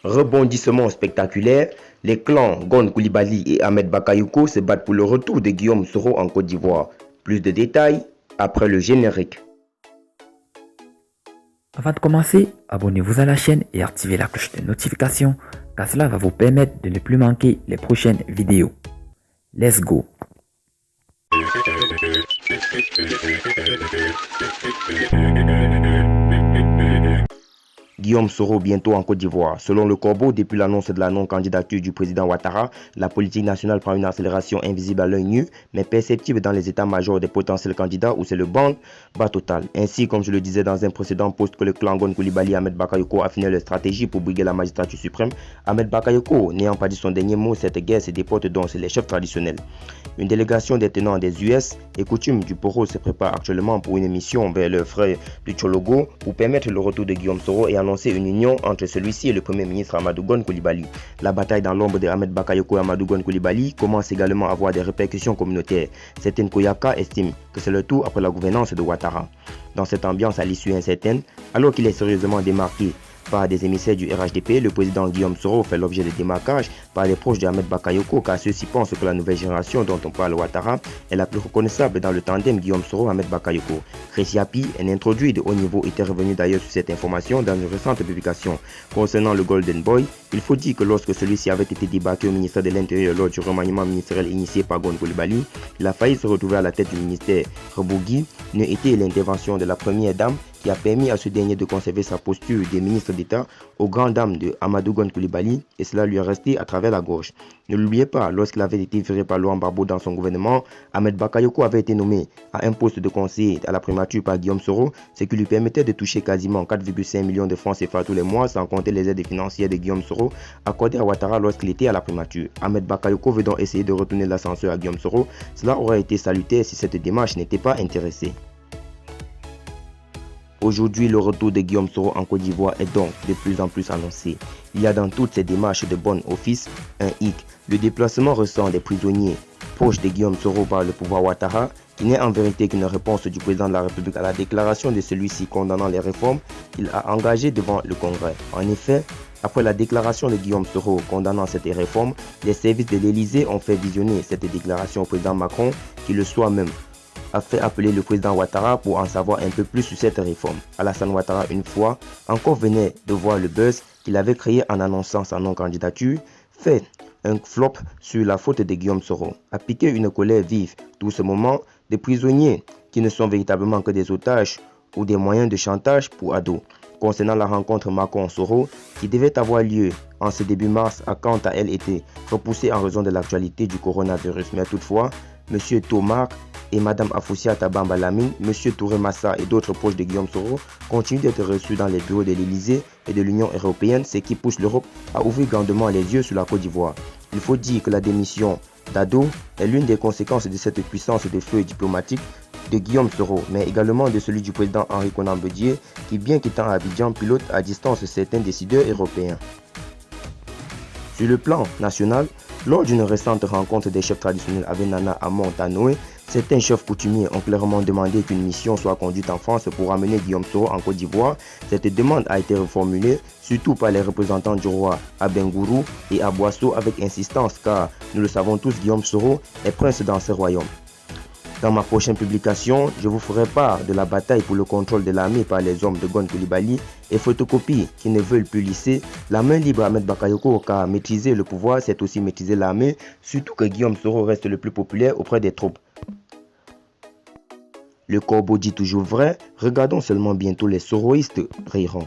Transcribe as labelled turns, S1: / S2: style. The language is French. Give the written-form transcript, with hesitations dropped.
S1: Rebondissement spectaculaire, les clans Gon Coulibaly et Ahmed Bakayoko se battent pour le retour de Guillaume Soro en Côte d'Ivoire. Plus de détails après le générique.
S2: Avant de commencer, abonnez-vous à la chaîne et activez la cloche de notification car cela va vous permettre de ne plus manquer les prochaines vidéos. Let's go!
S1: Guillaume Soro bientôt en Côte d'Ivoire. Selon le Corbeau, depuis l'annonce de la non-candidature du président Ouattara, la politique nationale prend une accélération invisible à l'œil nu, mais perceptible dans les états-majors des potentiels candidats où c'est le bas total. Ainsi, comme je le disais dans un précédent post que le clan Gon Coulibaly et Ahmed Bakayoko affinaient leur stratégie pour briguer la magistrature suprême, Ahmed Bakayoko, n'ayant pas dit son dernier mot, cette guerre se déporte donc sur les chefs traditionnels. Une délégation des tenants des US et coutumes du Poro se prépare actuellement pour une mission vers le frère du Tchologo pour permettre le retour de Guillaume Soro et annoncer une union entre celui-ci et le premier ministre Amadou Gon Coulibaly. La bataille dans l'ombre de Ahmed Bakayoko et Amadou Gon Coulibaly commence également à avoir des répercussions communautaires. Certaines Koyaka estiment que c'est le tour après la gouvernance de Ouattara. Dans cette ambiance à l'issue incertaine, alors qu'il est sérieusement démarqué par des émissaires du RHDP, le président Guillaume Soro fait l'objet de démarquage par les proches d'Ahmed Bakayoko car ceux-ci pensent que la nouvelle génération dont on parle Ouattara est la plus reconnaissable dans le tandem Guillaume Soro-Ahmed Bakayoko. Chris Yapi, un introduit de haut niveau, était revenu d'ailleurs sur cette information dans une récente publication. Concernant le Golden Boy, il faut dire que lorsque celui-ci avait été débarqué au ministère de l'Intérieur lors du remaniement ministériel initié par Gon Coulibaly, il a failli se retrouver à la tête du ministère. Rebougui n'a été l'intervention de la première dame qui a permis à ce dernier de conserver sa posture de ministre d'État aux grandes dames de Amadou Gon Coulibaly et cela lui est resté à travers la gorge. Ne l'oubliez pas, lorsqu'il avait été viré par Laurent Gbagbo dans son gouvernement, Ahmed Bakayoko avait été nommé à un poste de conseiller à la primature par Guillaume Soro, ce qui lui permettait de toucher quasiment 4,5 millions de francs CFA tous les mois, sans compter les aides financières de Guillaume Soro accordées à Ouattara lorsqu'il était à la primature. Ahmed Bakayoko veut donc essayer de retourner l'ascenseur à Guillaume Soro. Cela aurait été salutaire si cette démarche n'était pas intéressée. Aujourd'hui, le retour de Guillaume Soro en Côte d'Ivoire est donc de plus en plus annoncé. Il y a dans toutes ces démarches de bon office un hic, le déplacement récent des prisonniers proches de Guillaume Soro par le pouvoir Ouattara, qui n'est en vérité qu'une réponse du président de la République à la déclaration de celui-ci condamnant les réformes qu'il a engagées devant le Congrès. En effet, après la déclaration de Guillaume Soro condamnant cette réforme, les services de l'Élysée ont fait visionner cette déclaration au président Macron, qui le soit même a fait appeler le président Ouattara pour en savoir un peu plus sur cette réforme. Alassane Ouattara, une fois encore, venait de voir le buzz qu'il avait créé en annonçant sa non-candidature, fait un flop sur la faute de Guillaume Soro, a piqué une colère vive. Tout ce moment, des prisonniers qui ne sont véritablement que des otages ou des moyens de chantage pour ados. Concernant la rencontre Macron-Soro qui devait avoir lieu en ce début mars a quant à elle été repoussée en raison de l'actualité du coronavirus. Mais toutefois, M. Tomar et Mme Afoussiata Bamba Lamine, M. Touré Massa et d'autres proches de Guillaume Soro continuent d'être reçus dans les bureaux de l'Élysée et de l'Union européenne, ce qui pousse l'Europe à ouvrir grandement les yeux sur la Côte d'Ivoire. Il faut dire que la démission d'Ado est l'une des conséquences de cette puissance de feu diplomatique de Guillaume Soro, mais également de celui du président Henri Konan Bédié, qui bien qu'étant à Abidjan, pilote à distance certains décideurs européens. Sur le plan national, lors d'une récente rencontre des chefs traditionnels avec Nana Amon-Tanoé, certains chefs coutumiers ont clairement demandé qu'une mission soit conduite en France pour amener Guillaume Soro en Côte d'Ivoire. Cette demande a été reformulée, surtout par les représentants du roi à Bengourou et à Boisseau avec insistance car, nous le savons tous, Guillaume Soro est prince dans ce royaume. Dans ma prochaine publication, je vous ferai part de la bataille pour le contrôle de l'armée par les hommes de Gon Coulibaly et photocopies qui ne veulent plus lisser la main libre à Ahmed Bakayoko car maîtriser le pouvoir c'est aussi maîtriser l'armée, surtout que Guillaume Soro reste le plus populaire auprès des troupes. Le corbeau dit toujours vrai, regardons seulement bientôt les soroïstes riront.